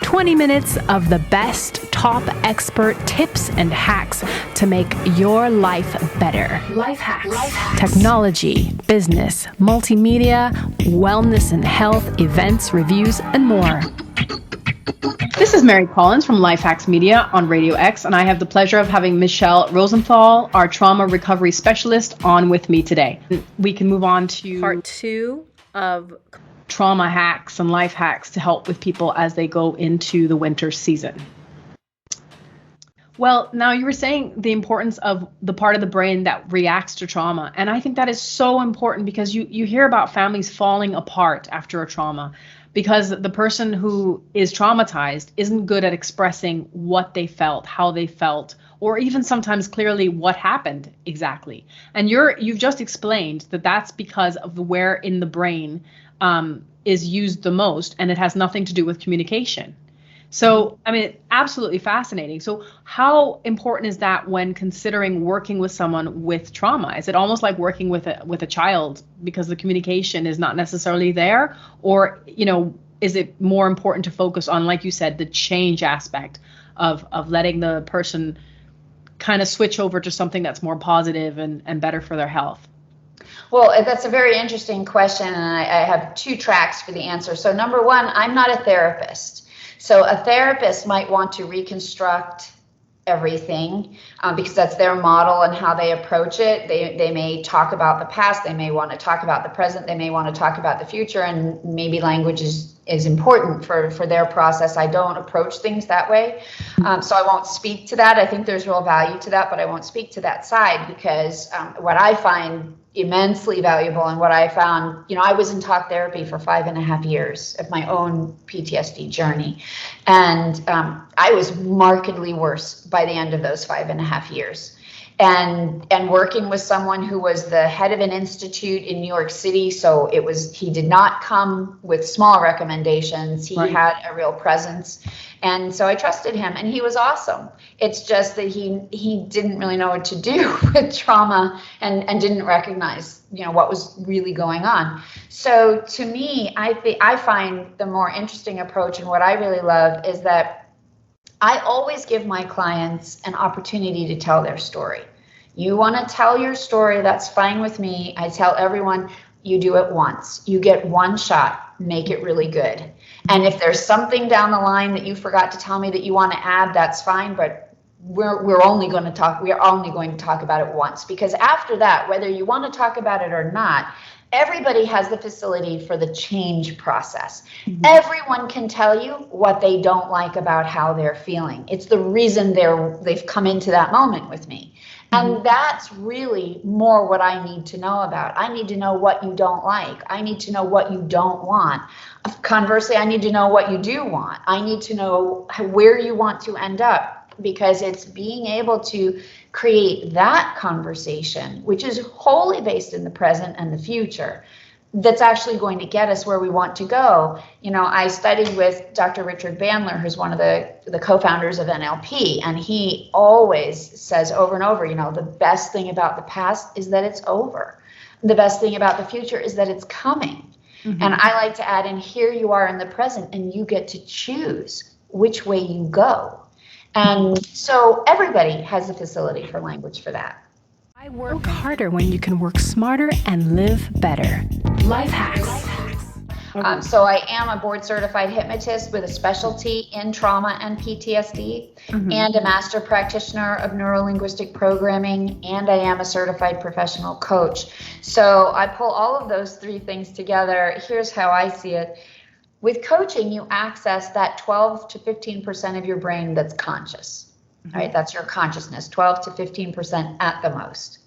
20 minutes of the best top expert tips and hacks to make your life better. LifeHakx. Technology, business, multimedia, wellness and health, events, reviews, and more. This is Mary Collins from LifeHakx Media on Radio X, and I have the pleasure of having Michele Rosenthal, our trauma recovery specialist, on with me today. We can move on to Part 2 of trauma hacks and life hacks to help with people as they go into the winter season. Well, now you were saying the importance of the part of the brain that reacts to trauma. And I think that is so important because you hear about families falling apart after a trauma because the person who is traumatized isn't good at expressing what they felt, how they felt, or even sometimes clearly what happened exactly. And you've just explained that that's because of where in the brain is used the most, and it has nothing to do with communication. So, I mean, absolutely fascinating. So how important is that when considering working with someone with trauma? Is it almost like working with a child because the communication is not necessarily there? Or, is it more important to focus on, like you said, the change aspect of letting the person kind of switch over to something that's more positive and better for their health? Well, that's a very interesting question, and I have two tracks for the answer. So number one, I'm not a therapist. So a therapist might want to reconstruct everything because that's their model and how they approach it. They may talk about the past, they may want to talk about the present, they may want to talk about the future, and maybe language is important for their process. I don't approach things that way. So I won't speak to that. I think there's real value to that, but I won't speak to that side because what I find immensely valuable and what I found, I was in talk therapy for 5.5 years of my own PTSD journey. And I was markedly worse by the end of those 5.5 years. And working with someone who was the head of an institute in New York City. So he did not come with small recommendations. He had a real presence. And so I trusted him and he was awesome. It's just that he didn't really know what to do with trauma and didn't recognize, what was really going on. So to me, I find the more interesting approach and what I really love is that I always give my clients an opportunity to tell their story. You want to tell your story, that's fine with me. I tell everyone, you do it once. You get one shot, make it really good. And if there's something down the line that you forgot to tell me that you want to add, that's fine, but we're only going to talk about it once, because after that, whether you want to talk about it or not, everybody has the facility for the change process. Mm-hmm. Everyone can tell you what they don't like about how they're feeling. It's the reason they've come into that moment with me. And that's really more what I need to know about. I need to know what you don't like. I need to know what you don't want. Conversely, I need to know what you do want. I need to know where you want to end up, because it's being able to create that conversation, which is wholly based in the present and the future, that's actually going to get us where we want to go. I studied with Dr. Richard Bandler, who's one of the co-founders of NLP, and he always says over and over, the best thing about the past is that it's over. The best thing about the future is that it's coming. Mm-hmm. And I like to add in, here you are in the present, and you get to choose which way you go. And so everybody has the facility for language for that. I work harder when you can work smarter and live better. LifeHakx. So I am a board certified hypnotist with a specialty in trauma and PTSD, and a master practitioner of neuro-linguistic programming, and I am a certified professional coach. So I pull all of those three things together. Here's how I see it. With coaching, you access that 12 to 15% of your brain that's conscious. Right? That's your consciousness, 12 to 15% at the most.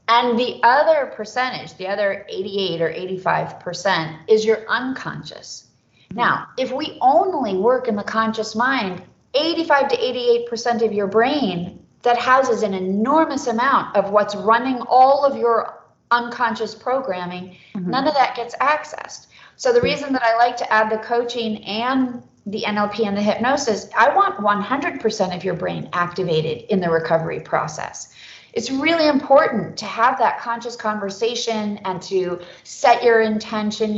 And the other percentage, the other 88 or 85% is your unconscious. Now, if we only work in the conscious mind, 85 to 88% of your brain that houses an enormous amount of what's running all of your unconscious programming, none of that gets accessed. So the reason that I like to add the coaching and the NLP and the hypnosis, I want 100% of your brain activated in the recovery process. It's really important to have that conscious conversation and to set your intention.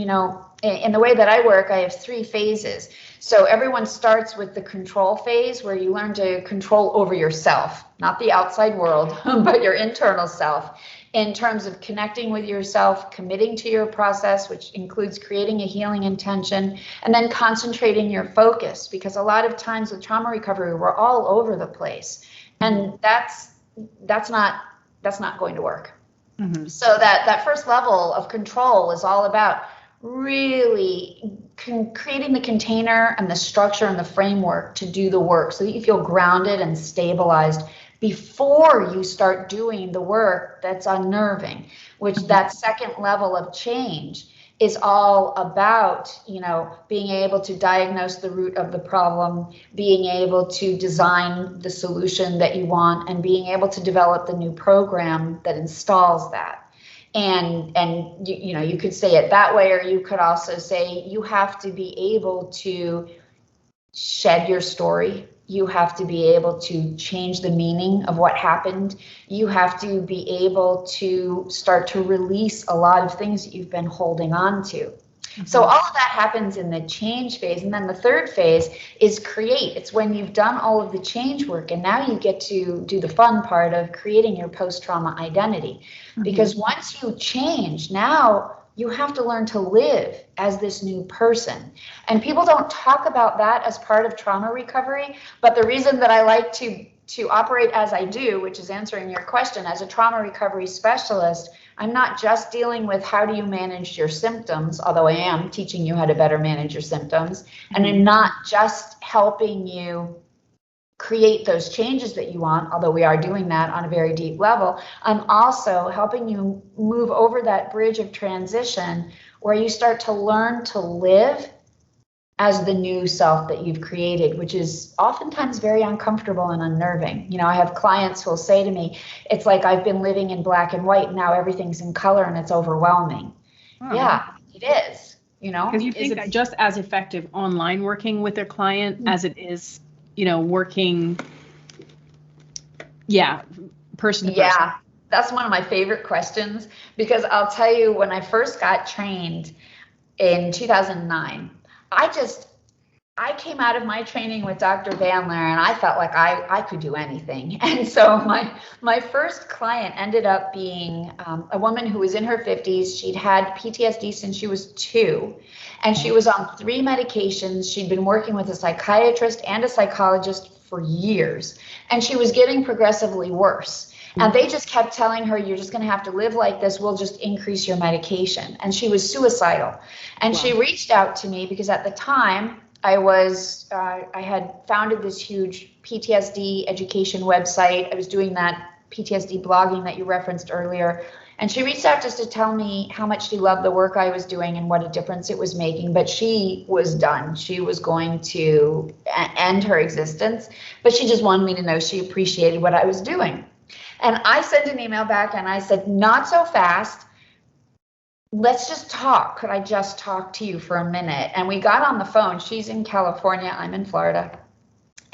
in the way that I work, I have 3 phases. So everyone starts with the control phase, where you learn to control over yourself, not the outside world, but your internal self, in terms of connecting with yourself, committing to your process, which includes creating a healing intention, and then concentrating your focus, because a lot of times with trauma recovery, we're all over the place, and that's not going to work. Mm-hmm. So that first level of control is all about really creating the container and the structure and the framework to do the work, so that you feel grounded and stabilized before you start doing the work that's unnerving, which that second level of change is all about, being able to diagnose the root of the problem, being able to design the solution that you want, and being able to develop the new program that installs that. And you could say it that way, or you could also say you have to be able to shed your story. You have to be able to change the meaning of what happened. You have to be able to start to release a lot of things that you've been holding on to. Mm-hmm. So all of that happens in the change phase. And then the third phase is create. It's when you've done all of the change work, and now you get to do the fun part of creating your post-trauma identity. Mm-hmm. Because once you change, now you have to learn to live as this new person. And people don't talk about that as part of trauma recovery. But the reason that I like to operate as I do, which is answering your question, as a trauma recovery specialist, I'm not just dealing with how do you manage your symptoms, although I am teaching you how to better manage your symptoms. Mm-hmm. And I'm not just helping you create those changes that you want, although we are doing that on a very deep level. I'm also helping you move over that bridge of transition where you start to learn to live as the new self that you've created, which is oftentimes very uncomfortable and unnerving. I have clients who will say to me, it's like I've been living in black and white, now everything's in color and it's overwhelming. Oh. Yeah, it is. Because you think that just as effective online working with their client as it is working, person to person. Yeah, that's one of my favorite questions, because I'll tell you, when I first got trained in 2009, I came out of my training with Dr. Bandler, and I felt like I could do anything. And so my first client ended up being a woman who was in her 50s. She'd had PTSD since she was 2, and she was on 3 medications. She'd been working with a psychiatrist and a psychologist for years, and she was getting progressively worse. And they just kept telling her, you're just going to have to live like this. We'll just increase your medication. And she was suicidal. And She reached out to me because at the time I had founded this huge PTSD education website. I was doing that PTSD blogging that you referenced earlier. And she reached out just to tell me how much she loved the work I was doing and what a difference it was making. But she was done. She was going to end her existence. But she just wanted me to know she appreciated what I was doing. And I sent an email back and I said, not so fast. Let's just talk. Could I just talk to you for a minute? And we got on the phone. She's in California. I'm in Florida.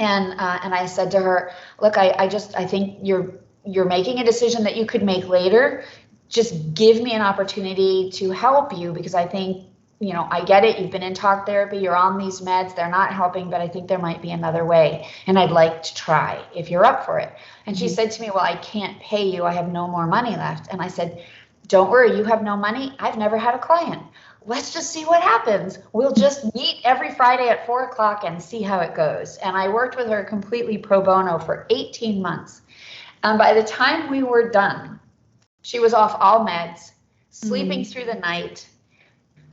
And I said to her, look, I think you're making a decision that you could make later. Just give me an opportunity to help you, because I think, I get it. You've been in talk therapy. You're on these meds. They're not helping, but I think there might be another way. And I'd like to try if you're up for it. And she said to me, well, I can't pay you. I have no more money left. And I said, don't worry. You have no money. I've never had a client. Let's just see what happens. We'll just meet every Friday at 4:00 and see how it goes. And I worked with her completely pro bono for 18 months. And by the time we were done, she was off all meds, sleeping through the night.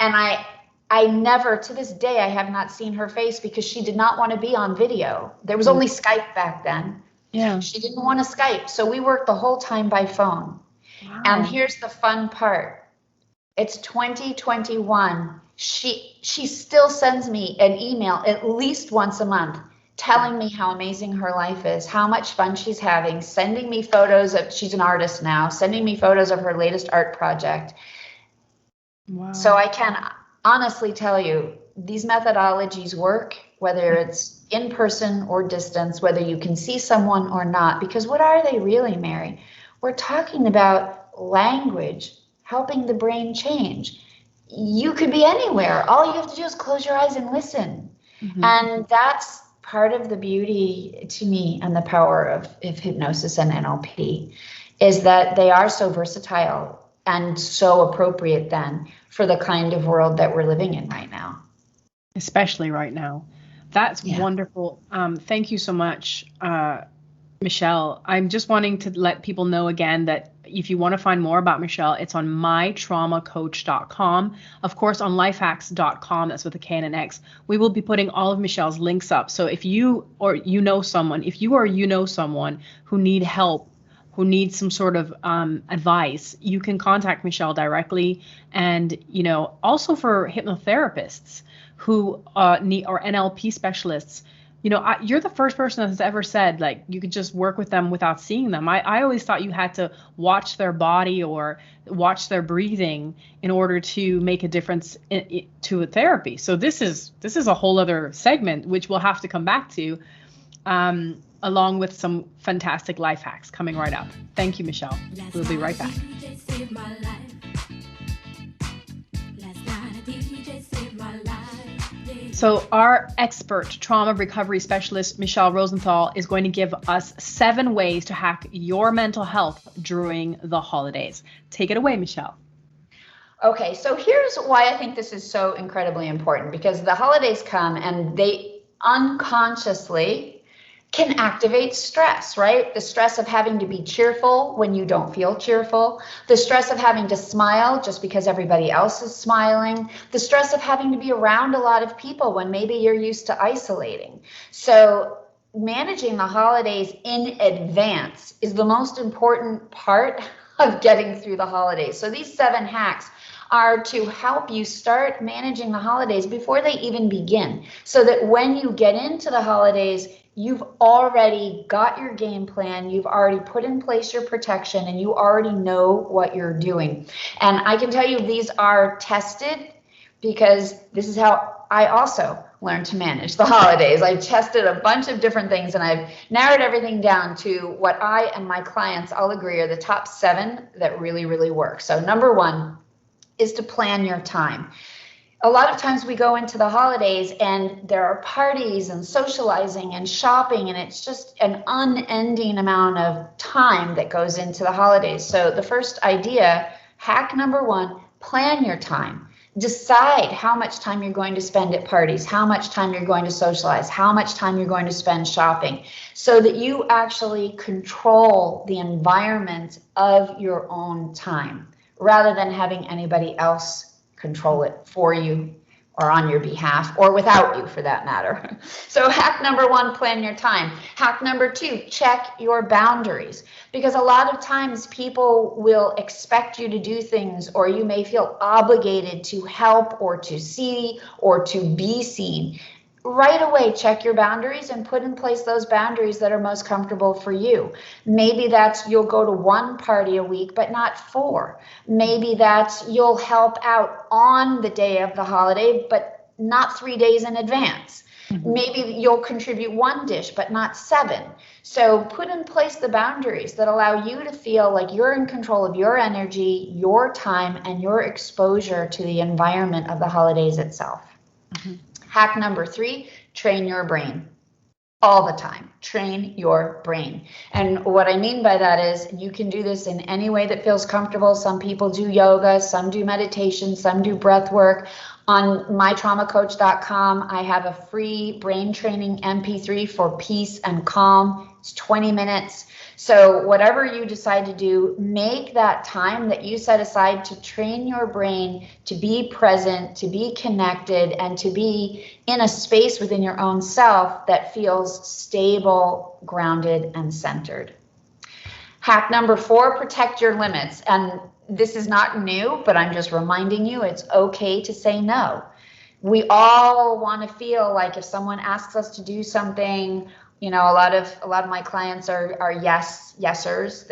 And I never, to this day, I have not seen her face, because she did not want to be on video. There was only Skype back then. Yeah. She didn't want to Skype. So we worked the whole time by phone. Wow. And here's the fun part. It's 2021. She still sends me an email at least once a month telling me how amazing her life is, how much fun she's having, sending me photos of, she's an artist now, sending me photos of her latest art project. Wow. So I can honestly tell you, these methodologies work, whether it's in person or distance, whether you can see someone or not, because what are they really, Mary? We're talking about language, helping the brain change. you could be anywhere. All you have to do is close your eyes and listen. And that's part of the beauty to me and the power of hypnosis and NLP, is that they are so versatile and so appropriate then for the kind of world that we're living in right now. Especially right now. That's wonderful. Thank you so much, Michele. I'm just wanting to let people know again that if you want to find more about Michele, it's on mytraumacoach.com. Of course, on lifehakx.com, that's with a K and an X. We will be putting all of Michele's links up. So if you or you know someone who need help, who needs some sort of advice, you can contact Michele directly. And, also for hypnotherapists who need, or NLP specialists, you're the first person that's ever said, like, you could just work with them without seeing them. I always thought you had to watch their body or watch their breathing in order to make a difference to a therapy. So this is a whole other segment, which we'll have to come back to, along with some fantastic life hacks coming right up. Thank you, Michele. We'll be right back. So our expert trauma recovery specialist, Michele Rosenthal, is going to give us 7 ways to hack your mental health during the holidays. Take it away, Michele. Okay, so here's why I think this is so incredibly important, because the holidays come and they unconsciously can activate stress, right? The stress of having to be cheerful when you don't feel cheerful, the stress of having to smile just because everybody else is smiling, the stress of having to be around a lot of people when maybe you're used to isolating. So managing the holidays in advance is the most important part of getting through the holidays. So these 7 hacks are to help you start managing the holidays before they even begin, so that when you get into the holidays, you've already got your game plan, you've already put in place your protection, and you already know what you're doing. And I can tell you these are tested, because this is how I also learned to manage the holidays. I tested a bunch of different things, and I've narrowed everything down to what I and my clients all agree are the top 7 that really, really work. So number 1 is to plan your time. A lot of times we go into the holidays and there are parties and socializing and shopping, and it's just an unending amount of time that goes into the holidays. So the first idea, hack number 1, plan your time. Decide how much time you're going to spend at parties, how much time you're going to socialize, how much time you're going to spend shopping, so that you actually control the environment of your own time, rather than having anybody else control it for you or on your behalf, or without you for that matter. So hack number 1, plan your time. Hack number 2, check your boundaries, because a lot of times people will expect you to do things, or you may feel obligated to help or to see or to be seen. Right away, check your boundaries and put in place those boundaries that are most comfortable for you. Maybe that's you'll go to 1 party a week, but not 4. Maybe that's you'll help out on the day of the holiday, but not 3 days in advance. Maybe you'll contribute 1 dish, but not 7. So put in place the boundaries that allow you to feel like you're in control of your energy, your time, and your exposure to the environment of the holidays itself. Hack number 3, train your brain. All the time, train your brain. And what I mean by that is you can do this in any way that feels comfortable. Some people do yoga, some do meditation, some do breath work. On mytraumacoach.com, I have a free brain training MP3 for peace and calm. It's 20 minutes. So whatever you decide to do, make that time that you set aside to train your brain to be present, to be connected, and to be in a space within your own self that feels stable, grounded, and centered. Hack number 4, protect your limits. And this is not new, but I'm just reminding you it's okay to say no. We all want to feel like if someone asks us to do something, a lot of my clients are yesers.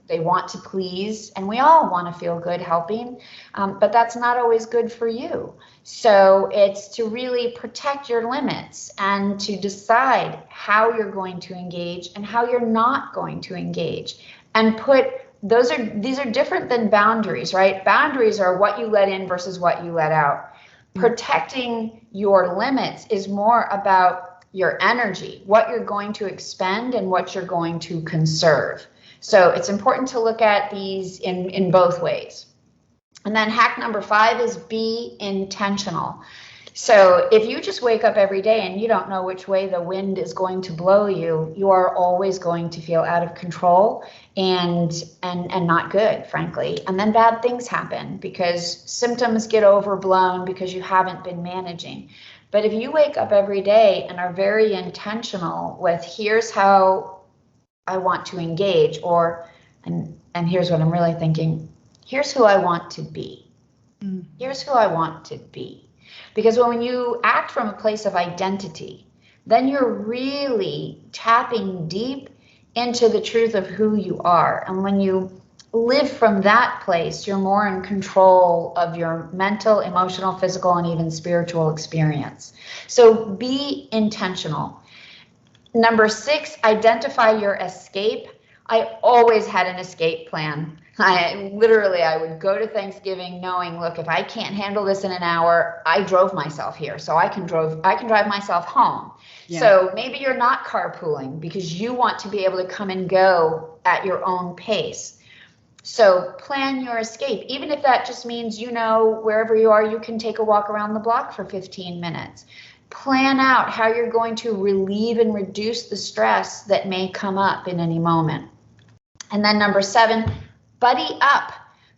They want to please, and we all want to feel good helping, but that's not always good for you. So it's to really protect your limits and to decide how you're going to engage and how you're not going to engage, and put these are different than boundaries, right? Boundaries are what you let in versus what you let out. Protecting your limits is more about your energy, what you're going to expend and what you're going to conserve. So it's important to look at these in both ways. And then hack number 5 is be intentional. So if you just wake up every day and you don't know which way the wind is going to blow you, you are always going to feel out of control and not good, frankly. And then bad things happen because symptoms get overblown because you haven't been managing. But if you wake up every day and are very intentional with here's how I want to engage, or and here's what I'm really thinking, here's who I want to be. Here's who I want to be. Because when you act from a place of identity, then you're really tapping deep into the truth of who you are. And when you live from that place, you're more in control of your mental, emotional, physical, and even spiritual experience. So be intentional. Number 6, identify your escape. I always had an escape plan. I would go to Thanksgiving knowing, look, if I can't handle this in an hour, I drove myself here, so I can drive myself home. Yeah. So maybe you're not carpooling because you want to be able to come and go at your own pace. So plan your escape, even if that just means, wherever you are, you can take a walk around the block for 15 minutes. Plan out how you're going to relieve and reduce the stress that may come up in any moment. And then number 7, buddy up.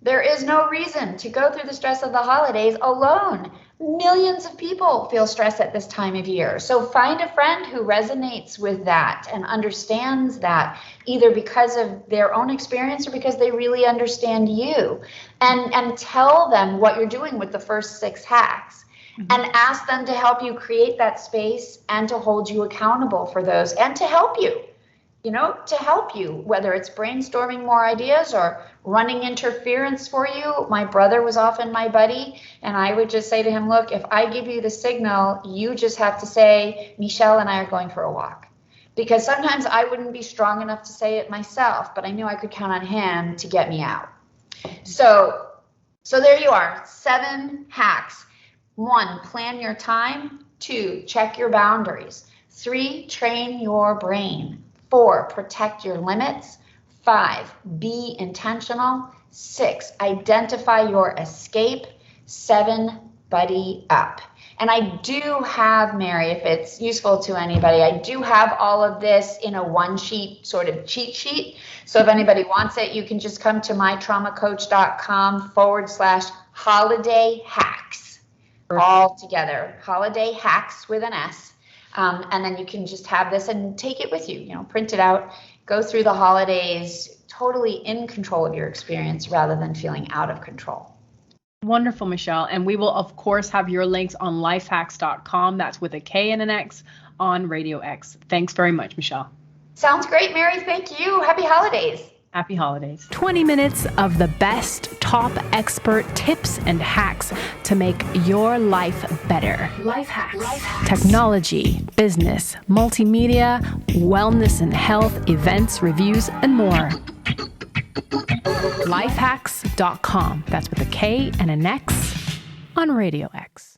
There is no reason to go through the stress of the holidays alone. Millions of people feel stress at this time of year. So find a friend who resonates with that and understands that, either because of their own experience or because they really understand you. And tell them what you're doing with the first 6 hacks. And ask them to help you create that space and to hold you accountable for those and to help you. Whether it's brainstorming more ideas or running interference for you. My brother was often my buddy, and I would just say to him, look, if I give you the signal, you just have to say, Michele and I are going for a walk. Because sometimes I wouldn't be strong enough to say it myself, but I knew I could count on him to get me out. So there you are, 7 hacks. 1, plan your time. 2, check your boundaries. 3, train your brain. 4, protect your limits. 5, be intentional. 6, identify your escape. 7, buddy up. And I do have, Mary, if it's useful to anybody, I do have all of this in a one-sheet sort of cheat sheet. So if anybody wants it, you can just come to mytraumacoach.com/holiday hacks. All together, holiday hacks with an S. And then you can just have this and take it with you, print it out, go through the holidays totally in control of your experience rather than feeling out of control. Wonderful, Michele. And we will, of course, have your links on lifehakx.com. That's with a K and an X on Radio X. Thanks very much, Michele. Sounds great, Mary. Thank you. Happy holidays. Happy holidays. 20 minutes of the best top expert tips and hacks to make your life better. LifeHakx. Technology, business, multimedia, wellness and health, events, reviews, and more. LifeHakx.com. That's with a K and an X on Radio X.